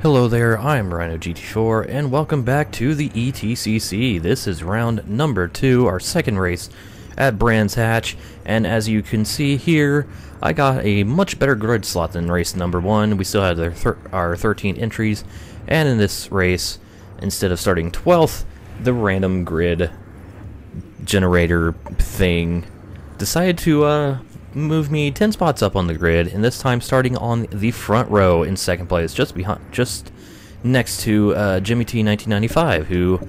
Hello there, I'm Rhino GT4 and welcome back to the ETCC. This is round number 2, our second race at Brands Hatch, and as you can see here, I got a much better grid slot than race number 1. We still had our 13 entries, and in this race, instead of starting 12th, the random grid generator thing decided to move me 10 spots up on the grid, and this time starting on the front row in second place, just next to Jimmy T 1995, who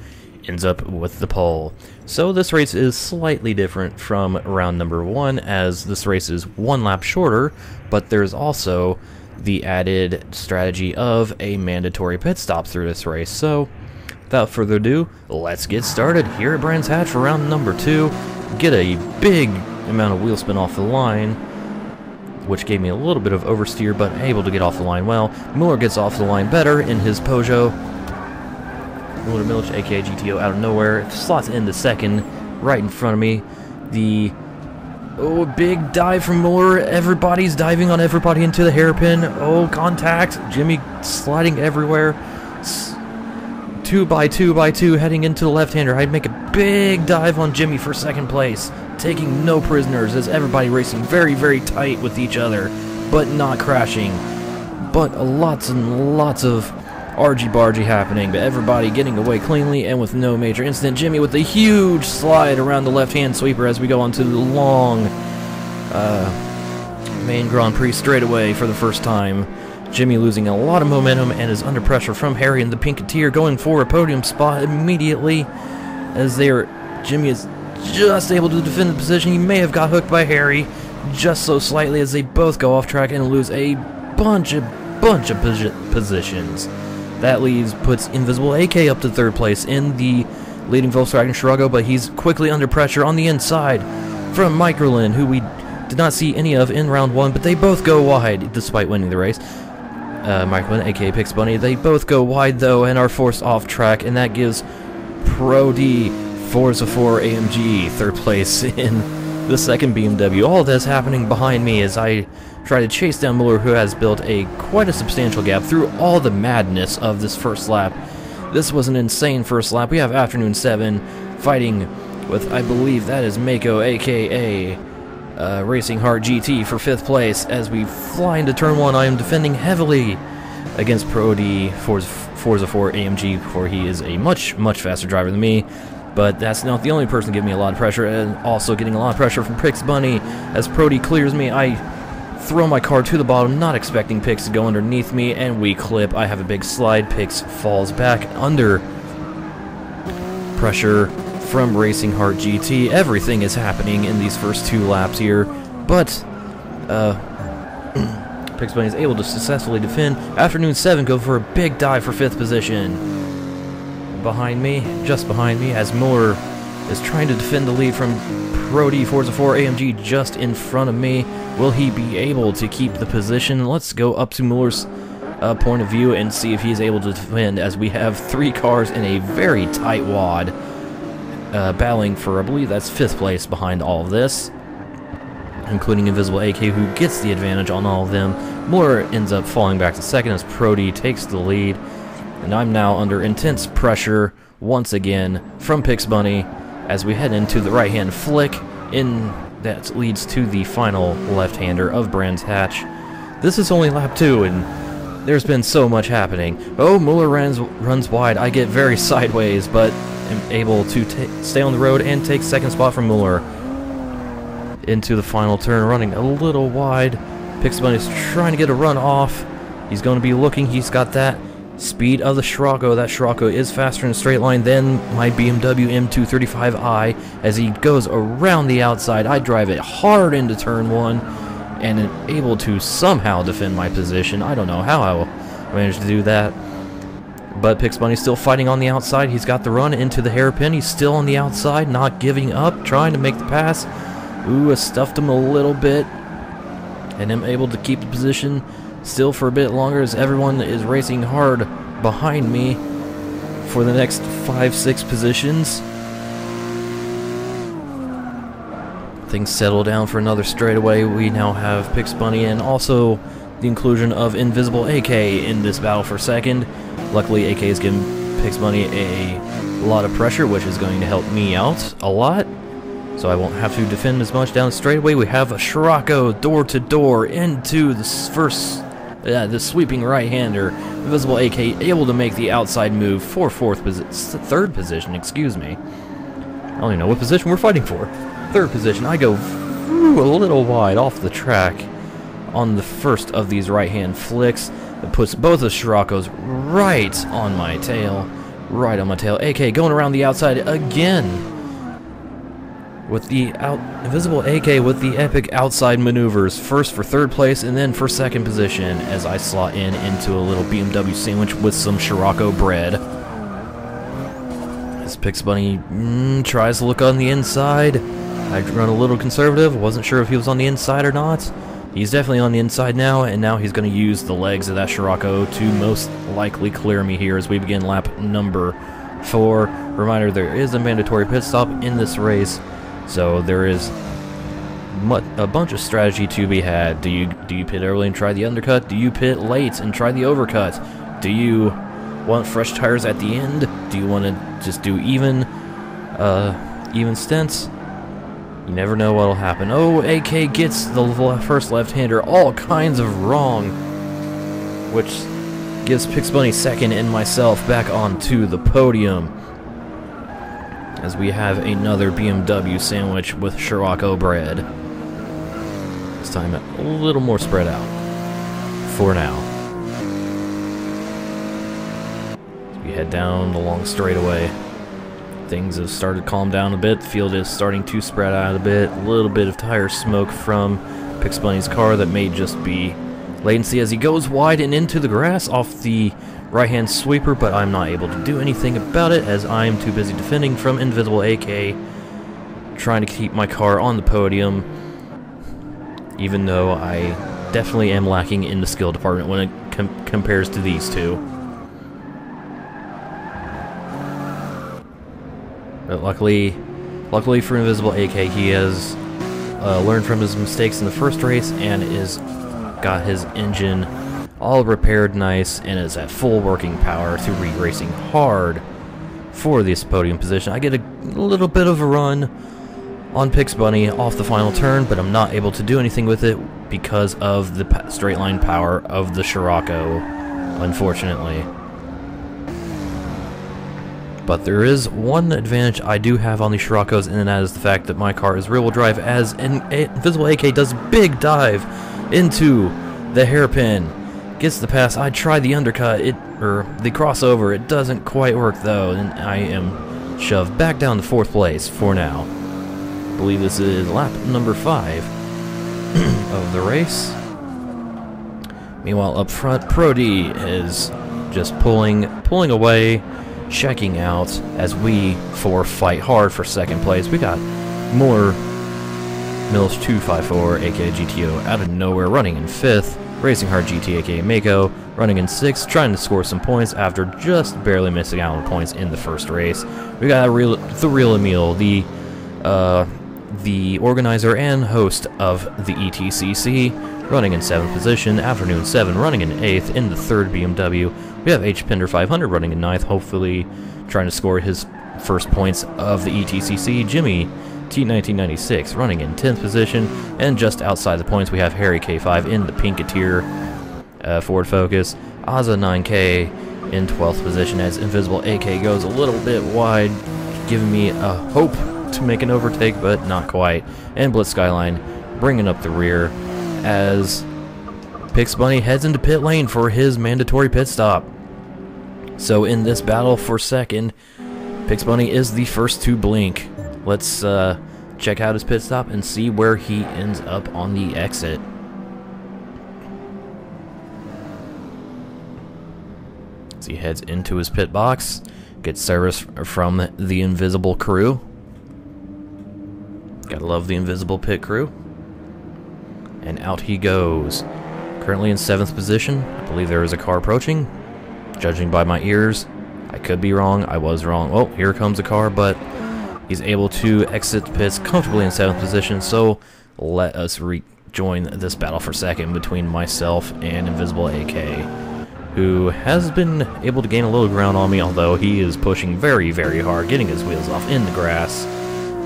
ends up with the pole. So this race is slightly different from round number 1, as this race is one lap shorter, but there's also the added strategy of a mandatory pit stop through this race. So without further ado, let's get started here at Brands Hatch for round number 2. Get a big amount of wheel spin off the line, which gave me a little bit of oversteer, but able to get off the line well. Miller gets off the line better in his Peugeot. Miller Milich, aka GTO, out of nowhere, slots into second, right in front of me. Big dive from Miller. Everybody's diving on everybody into the hairpin. Oh, contact. Jimmy sliding everywhere. 2x2 heading into the left-hander. I'd make a big dive on Jimmy for second place, taking no prisoners as everybody racing very, very tight with each other, but not crashing. But lots and lots of argy-bargy happening, but everybody getting away cleanly and with no major incident. Jimmy with a huge slide around the left-hand sweeper as we go onto the long main Grand Prix straightaway for the first time. Jimmy losing a lot of momentum and is under pressure from Harry and the Pinketeer, going for a podium spot immediately as Jimmy is just able to defend the position. He may have got hooked by Harry just so slightly as they both go off track and lose a bunch of positions. That puts Invisible AK up to third place in the leading Volkswagen Scirocco, but he's quickly under pressure on the inside from Microlin, who we did not see any of in round 1, but they both go wide despite winning the race. Microlin, aka Pix Bunny, they both go wide though and are forced off track, and that gives Pro D Forza 4 AMG third place in the second BMW. All this happening behind me as I try to chase down Miller, who has built quite a substantial gap through all the madness of this first lap. This was an insane first lap. We have Afternoon 7 fighting with, I believe that is Mako, aka Racing Heart GT, for 5th place. As we fly into turn 1, I am defending heavily against Pro D Forza 4 AMG, for he is a much faster driver than me. But that's not the only person giving me a lot of pressure, and also getting a lot of pressure from Pix Bunny. As Prody clears me, I throw my car to the bottom, not expecting Pix to go underneath me, and we clip. I have a big slide. Pix falls back under pressure from Racing Heart GT. Everything is happening in these first 2 laps here, but Pix Bunny is able to successfully defend. Afternoon 7 go for a big dive for 5th position. Behind me, just behind me, as Miller is trying to defend the lead from Pro D Forza 4 AMG just in front of me. Will he be able to keep the position? Let's go up to Miller's point of view and see if he's able to defend, as we have 3 cars in a very tight wad battling for, I believe that's 5th place behind all of this, including Invisible AK, who gets the advantage on all of them. Miller ends up falling back to second as Pro D takes the lead. And I'm now under intense pressure once again from Pix Bunny as we head into the right-hand flick that leads to the final left-hander of Brands Hatch. This is only lap 2, and there's been so much happening. Oh, Muller runs wide. I get very sideways, but am able to stay on the road and take second spot from Muller into the final turn, running a little wide. Pix Bunny's trying to get a run off. He's going to be looking. He's got that speed of the Scirocco. That Scirocco is faster in a straight line than my BMW M235i as he goes around the outside. I drive it hard into turn 1 and am able to somehow defend my position. I don't know how I managed to do that, but Pix Bunny's still fighting on the outside. He's got the run into the hairpin. He's still on the outside, not giving up, trying to make the pass. I stuffed him a little bit and am able to keep the position still for a bit longer as everyone is racing hard behind me for the next 5-6 positions. Things settle down for another straightaway. We now have Pix Bunny and also the inclusion of Invisible AK in this battle for second. Luckily, AK is giving Pix Bunny a lot of pressure, which is going to help me out a lot. So I won't have to defend as much down the straightaway. We have a Scirocco door-to-door into the the sweeping right-hander. Invisible AK able to make the outside move for third position, excuse me. I don't even know what position we're fighting for. Third position. I go a little wide off the track on the first of these right-hand flicks. It puts both the Sciroccos right on my tail. Right on my tail. AK going around the outside again. With the Invisible AK with the epic outside maneuvers. First for third place and then for second position as I slot into a little BMW sandwich with some Scirocco bread. As Pix Bunny tries to look on the inside. I run a little conservative. Wasn't sure if he was on the inside or not. He's definitely on the inside now, and now he's going to use the legs of that Scirocco to most likely clear me here as we begin lap number 4. Reminder, there is a mandatory pit stop in this race, so there is a bunch of strategy to be had. Do you pit early and try the undercut? Do you pit late and try the overcut? Do you want fresh tires at the end? Do you want to just do even stints? You never know what'll happen. Oh, AK gets the first left-hander all kinds of wrong, which gives Pix Bunny second and myself back onto the podium. As we have another BMW sandwich with Scirocco bread. This time a little more spread out for now. As we head down the long straightaway. Things have started to calm down a bit. The field is starting to spread out a bit. A little bit of tire smoke from Pix Bunny's car that may just be latency as he goes wide and into the grass off the right-hand sweeper, but I'm not able to do anything about it as I'm too busy defending from Invisible AK, trying to keep my car on the podium, even though I definitely am lacking in the skill department when it compares to these two. But luckily for Invisible AK, he has learned from his mistakes in the first race and is got his engine all repaired nice and is at full working power to racing hard for this podium position. I get a little bit of a run on Pix Bunny off the final turn, but I'm not able to do anything with it because of the straight line power of the Scirocco, unfortunately. But there is one advantage I do have on the Sciroccos, and that is the fact that my car is rear-wheel drive, as Invisible AK does a big dive into the hairpin. Gets the pass. I try the undercut, or the crossover. It doesn't quite work though, and I am shoved back down to 4th place for now. I believe this is lap number 5 of the race. Meanwhile, up front, Pro D is just pulling away, checking out as we 4 fight hard for 2nd place. We got more Mills 254 aka GTO out of nowhere running in 5th. Racing Hard GT aka Mako running in 6th, trying to score some points after just barely missing out on points in the first race. We got the real Emil, the organizer and host of the ETCC, running in 7th position. Afternoon 7 running in 8th in the 3rd BMW. We have H Pinder 500 running in 9th, hopefully trying to score his first points of the ETCC. Jimmy T1996 running in 10th position, and just outside the points we have Harry K5 in the Pinketeer Ford Focus. Azza 9K in 12th position as Invisible AK goes a little bit wide, giving me a hope to make an overtake, but not quite. And Blitz Skyline bringing up the rear as Pix Bunny heads into pit lane for his mandatory pit stop. So in this battle for second, Pix Bunny is the first to blink. Let's check out his pit stop and see where he ends up on the exit. As he heads into his pit box, gets service from the Invisible crew. Gotta love the Invisible pit crew. And out he goes. Currently in 7th position. I believe there is a car approaching. Judging by my ears, I could be wrong. I was wrong. Oh, here comes a car, but he's able to exit the pits comfortably in 7th position, so let us join this battle for second between myself and Invisible AK, who has been able to gain a little ground on me, although he is pushing very, very hard, getting his wheels off in the grass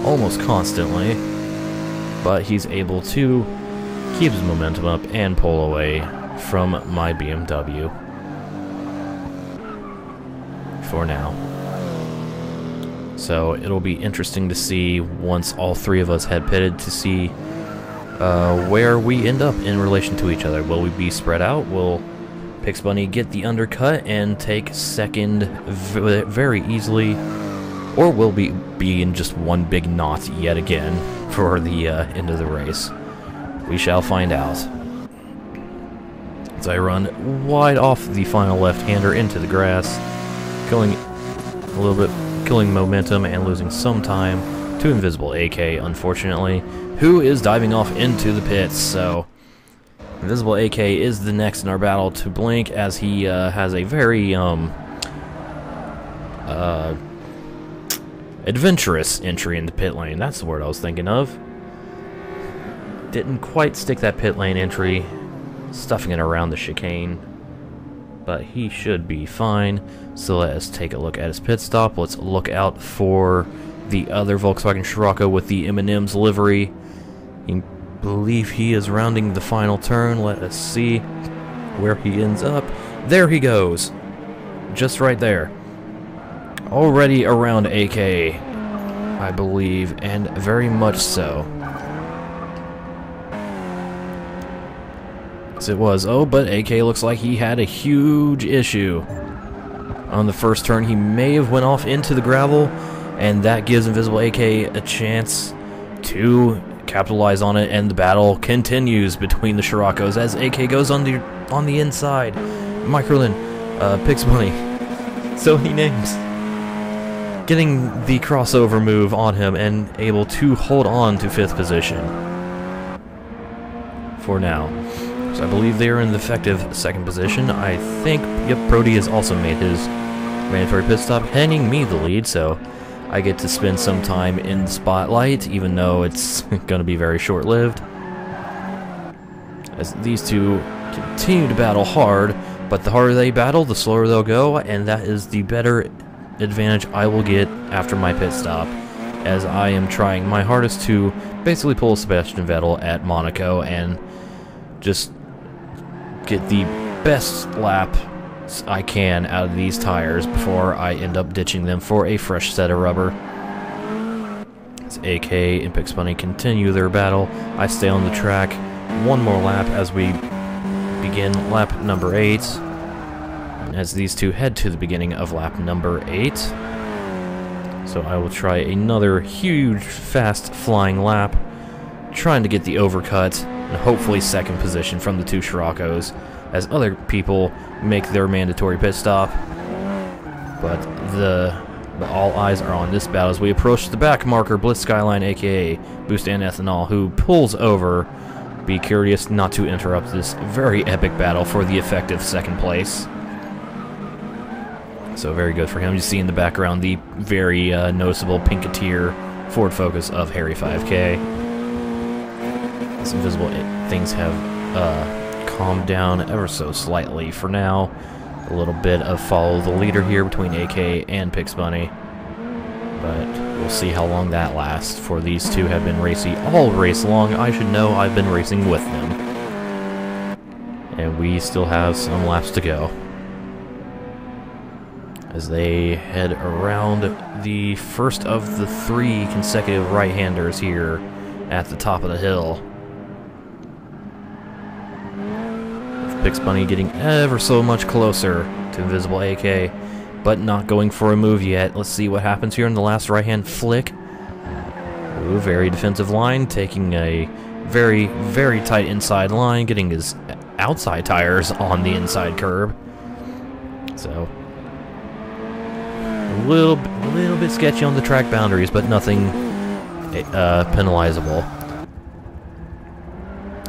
almost constantly. But he's able to keep his momentum up and pull away from my BMW for now. So it'll be interesting to see once all three of us had pitted to see where we end up in relation to each other. Will we be spread out? Will Pix Bunny get the undercut and take second very easily? Or will we be in just one big knot yet again for the end of the race? We shall find out. As I run wide off the final left-hander into the grass, killing momentum and losing some time to Invisible AK, unfortunately, who is diving off into the pits. So Invisible AK is the next in our battle to blink, as he has a very adventurous entry into pit lane. That's the word I was thinking of. Didn't quite stick that pit lane entry, stuffing it around the chicane, but he should be fine. So let us take a look at his pit stop. Let's look out for the other Volkswagen Scirocco with the M&M's livery. I believe he is rounding the final turn. Let us see where he ends up. There he goes. Just right there. Already around AK, I believe, and very much so. As it was. Oh, but AK looks like he had a huge issue. On the first turn, he may have went off into the gravel, and that gives Invisible AK a chance to capitalize on it, and the battle continues between the Scirocco's as AK goes on the inside. Microlin, Pix Bunny, so many names. Getting the crossover move on him and able to hold on to 5th position for now. So I believe they are in the effective 2nd position. I think, yep, Brody has also made his mandatory pit stop, handing me the lead, so I get to spend some time in the spotlight, even though it's going to be very short-lived. As these two continue to battle hard, but the harder they battle, the slower they'll go, and that is the better advantage I will get after my pit stop, as I am trying my hardest to basically pull Sebastian Vettel at Monaco and just get the best lap I can out of these tires before I end up ditching them for a fresh set of rubber. As AK and Pix Bunny continue their battle, I stay on the track one more lap as we begin lap number 8. As these two head to the beginning of lap number 8. So I will try another huge, fast flying lap, trying to get the overcut and hopefully 2nd position from the two Scirocco's, as other people make their mandatory pit stop. But all eyes are on this battle as we approach the back marker, Blitz Skyline, aka Boost and Ethanol, who pulls over. Be curious not to interrupt this very epic battle for the effective 2nd place. So very good for him. You see in the background the very noticeable Pinketeer Ford Focus of Harry 5K. Some visible things have calmed down ever so slightly for now. A little bit of follow the leader here between AK and Pix Bunny, but we'll see how long that lasts, for these two have been racy all race long. I should know, I've been racing with them. And we still have some laps to go as they head around the first of the 3 consecutive right-handers here at the top of the hill. Pix Bunny getting ever so much closer to Invisible AK, but not going for a move yet. Let's see what happens here in the last right-hand flick. Ooh, very defensive line, taking a very, very tight inside line, getting his outside tires on the inside curb. So a little bit sketchy on the track boundaries, but nothing penalizable.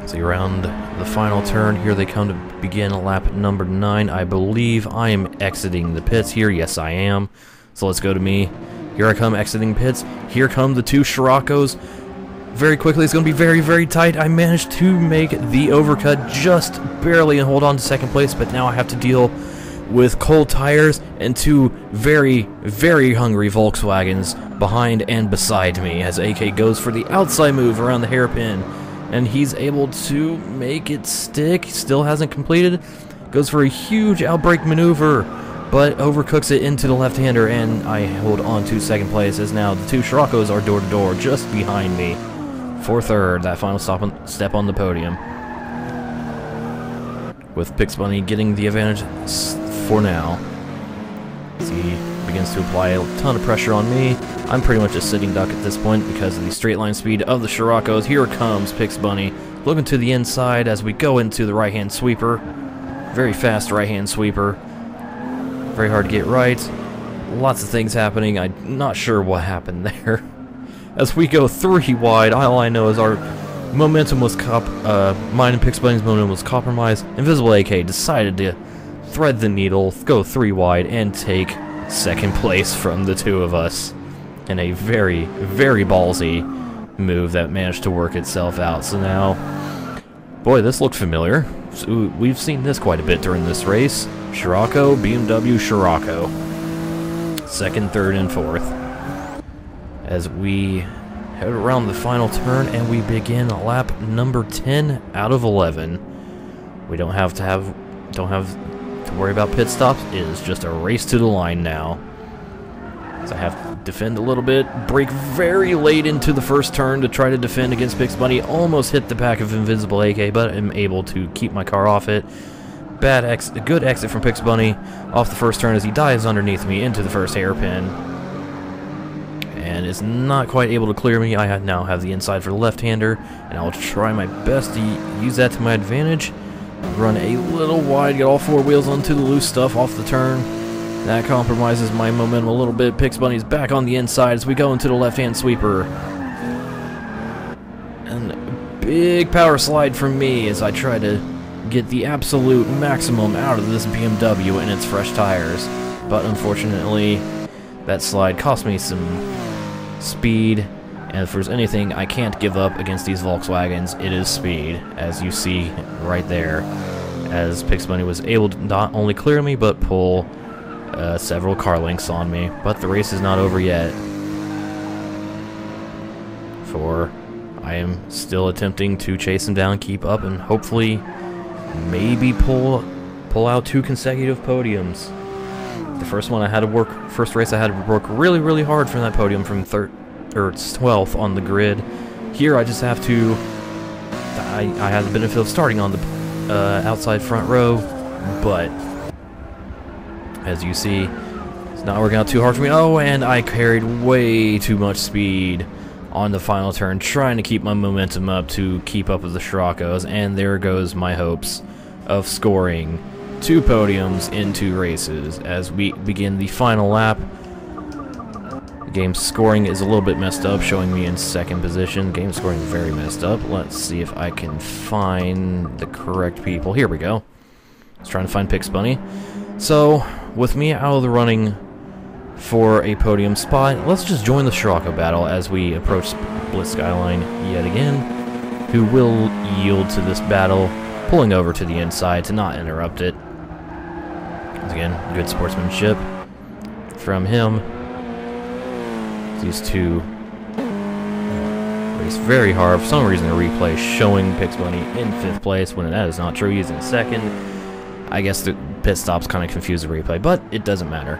So around the final turn, here they come to begin lap number 9. I believe I am exiting the pits here. Yes, I am. So let's go to me. Here I come exiting pits. Here come the two Scirocco's. very quickly. It's going to be very, very tight. I managed to make the overcut just barely and hold on to second place, but now I have to deal with cold tires and two very, very hungry Volkswagens behind and beside me as AK goes for the outside move around the hairpin, and he's able to make it stick. Still hasn't completed. Goes for a huge outbrake maneuver, but overcooks it into the left-hander, and I hold on to second place as now the two Scirocco's are door-to-door just behind me for third, that final step on the podium, with Pix Bunny getting the advantage for now. As he begins to apply a ton of pressure on me, I'm pretty much a sitting duck at this point because of the straight line speed of the Scirocco's. Here comes Pix Bunny, looking to the inside as we go into the right-hand sweeper. Very fast right-hand sweeper. Very hard to get right. Lots of things happening. I'm not sure what happened there. As we go 3 wide, all I know is our momentum was mine and Pix Bunny's momentum was compromised. Invisible AK decided to thread the needle, go 3 wide, and take second place from the two of us in a very, very ballsy move that managed to work itself out. So now, boy, this looked familiar. So we've seen this quite a bit during this race. Scirocco, BMW, Scirocco. Second, third, and fourth. As we head around the final turn and we begin lap number 10 out of 11. We don't have to worry about pit stops. It is just a race to the line now. So I have to defend a little bit, brake very late into the first turn to try to defend against Pix Bunny. Almost hit the back of Invisible AK, but I'm able to keep my car off it. Good exit from Pix Bunny off the first turn as he dives underneath me into the first hairpin, and is not quite able to clear me. I now have the inside for the left-hander, and I'll try my best to use that to my advantage. Run a little wide, get all 4 wheels onto the loose stuff off the turn. That compromises my momentum a little bit. Pix Bunny's back on the inside as we go into the left-hand sweeper. And a big power slide from me as I try to get the absolute maximum out of this BMW and its fresh tires. But unfortunately, that slide cost me some speed, and if there's anything I can't give up against these Volkswagens, it is speed, as you see right there, as Pix Bunny was able to not only clear me, but pull several car links on me. But the race is not over yet, for I am still attempting to chase him down, keep up, and hopefully maybe pull out 2 consecutive podiums. The first race I had to work really, really hard for that podium from 12th on the grid. Here I just have to, I had the benefit of starting on the outside front row, but as you see, it's not working out too hard for me. Oh, and I carried way too much speed on the final turn, trying to keep my momentum up to keep up with the Scirocco's, and there goes my hopes of scoring 2 podiums in 2 races as we begin the final lap. The game scoring is a little bit messed up, showing me in second position. Game scoring very messed up. Let's see if I can find the correct people. Here we go. I was trying to find Pix Bunny. So, with me out of the running for a podium spot, let's just join the Scirocco battle as we approach Blitz Skyline yet again, who will yield to this battle, pulling over to the inside to not interrupt it. Again, good sportsmanship from him. These two race very hard. For some reason, the replay is showing Pix Bunny in 5th place when that is not true. He's in 2nd. I guess the pit stops kind of confuse the replay, but it doesn't matter.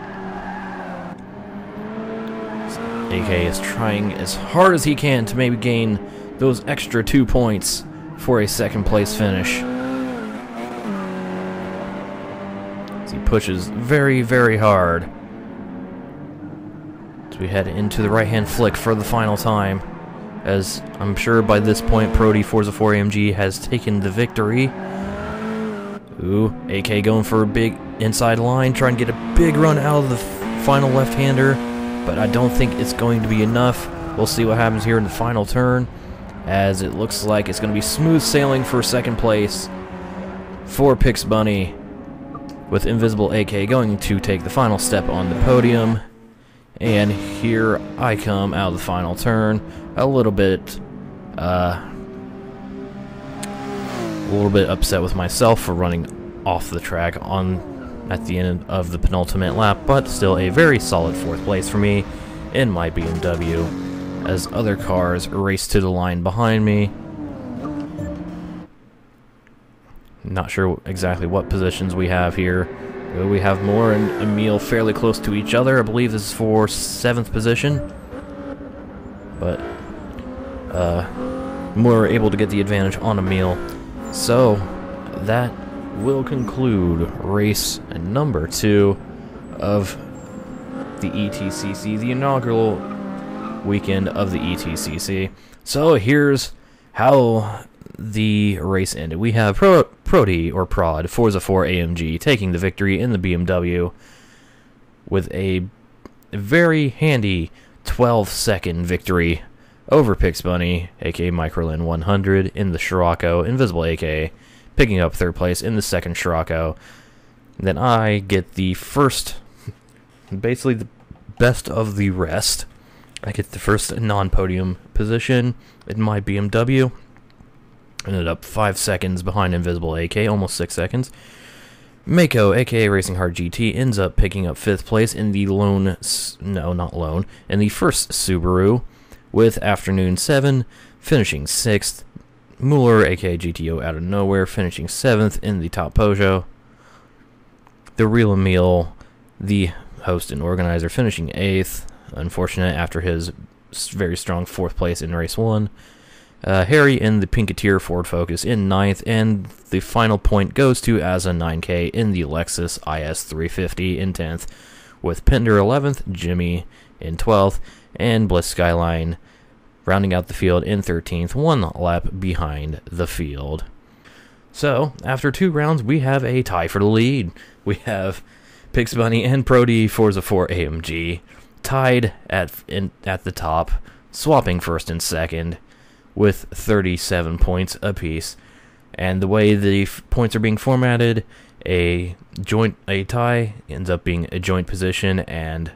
AK is trying as hard as he can to maybe gain those extra 2 points for a 2nd place finish. As he pushes very, very hard as we head into the right-hand flick for the final time. As I'm sure by this point, Prody Forza 4 AMG has taken the victory. Ooh, AK going for a big inside line, trying to get a big run out of the final left-hander, but I don't think it's going to be enough. We'll see what happens here in the final turn, as it looks like it's going to be smooth sailing for 2nd place for Pix Bunny, with Invisible AK going to take the final step on the podium. And here I come out of the final turn, a little bit A little bit upset with myself for running off the track at the end of the penultimate lap, but still a very solid 4th place for me in my BMW, as other cars race to the line behind me. Not sure exactly what positions we have here. We have Moore and Emil fairly close to each other. I believe this is for 7th position. But Moore able to get the advantage on Emil. So that will conclude race number 2 of the ETCC, the inaugural weekend of the ETCC. So here's how the race ended. We have Prodi or Prod Forza 4 AMG taking the victory in the BMW with a very handy 12-second victory over Pix Bunny, aka Microlin 100, in the Scirocco. Invisible, aka picking up 3rd place in the 2nd Scirocco. Then I get the first, basically the best of the rest. I get the first non-podium position in my BMW. Ended up 5 seconds behind Invisible, aka almost 6 seconds. Mako, aka Racing Hard GT, ends up picking up 5th place in the in the first Subaru, with Afternoon 7 finishing 6th. Mueller, aka GTO out of nowhere, finishing 7th in the top Peugeot. The Real Emil, the host and organizer, finishing 8th. Unfortunate after his very strong 4th place in race 1. Harry in the Pinketeer Ford Focus in 9th, and the final point goes to Asa 9K in the Lexus IS 350 in 10th, with Pinder 11th, Jimmy in 12th, and Bliss Skyline rounding out the field in 13th, 1 lap behind the field. So, after 2 rounds, we have a tie for the lead. We have Pix Bunny and Prodi Forza 4 AMG tied at the top, swapping 1st and 2nd, with 37 points apiece. And the way the points are being formatted, a tie ends up being a joint position, and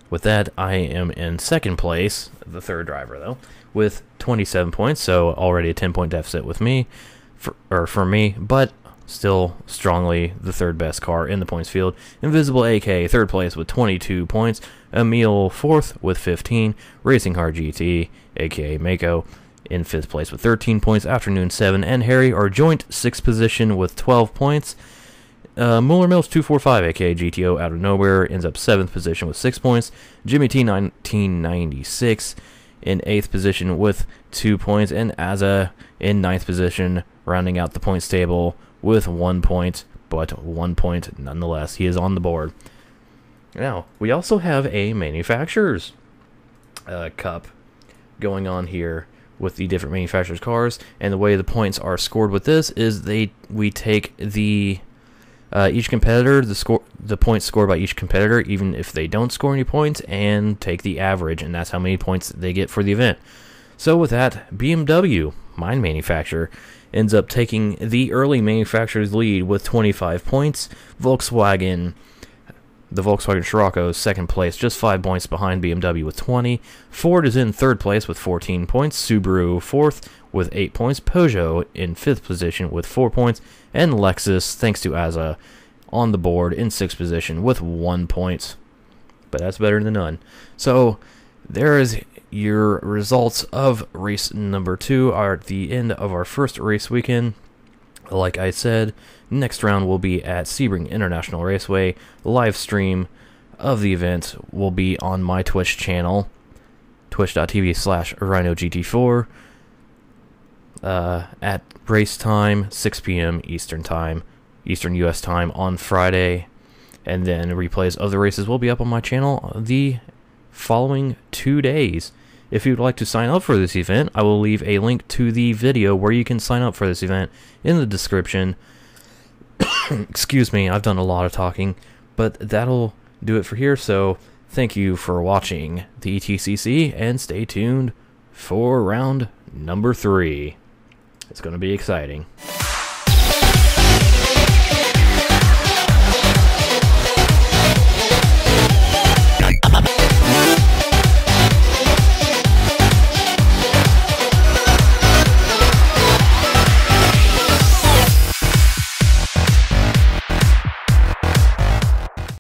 with that, I am in 2nd place, the 3rd driver though, with 27 points, so already a 10-point deficit with me, for me, but still strongly the 3rd best car in the points field. Invisible AK 3rd place with 22 points, Emil 4th with 15, Racing Hard GT, aka Mako, in 5th place with 13 points, Afternoon 7 and Harry are joint 6th position with 12 points. Mueller Mills 245, aka GTO out of nowhere, ends up 7th position with 6 points. Jimmy T 1996 in 8th position with 2 points, and Asa in 9th position, rounding out the points table with 1 point, but 1 point nonetheless. He is on the board. Now, we also have a manufacturer's cup going on here with the different manufacturers' cars, and the way the points are scored with this is we take the each competitor, the points scored by each competitor, even if they don't score any points, and take the average, and that's how many points they get for the event. So with that, BMW, my manufacturer, ends up taking the early manufacturer's lead with 25 points. Volkswagen, the Volkswagen Scirocco, 2nd place, just 5 points behind BMW with 20. Ford is in 3rd place with 14 points. Subaru 4th with 8 points. Peugeot in 5th position with 4 points. And Lexus, thanks to Asa, on the board in 6th position with 1 point. But that's better than none. So there is your results of race number 2 are at the end of our first race weekend. Like I said, next round will be at Sebring International Raceway. The live stream of the event will be on my Twitch channel, twitch.tv/RhinoGT4, at race time, 6 p.m. Eastern Time, Eastern U.S. Time on Friday. And then replays of the races will be up on my channel the following 2 days. If you'd like to sign up for this event, I will leave a link to the video where you can sign up for this event in the description. Excuse me, I've done a lot of talking, but that'll do it for here. So thank you for watching the ETCC, and stay tuned for round number 3. It's going to be exciting.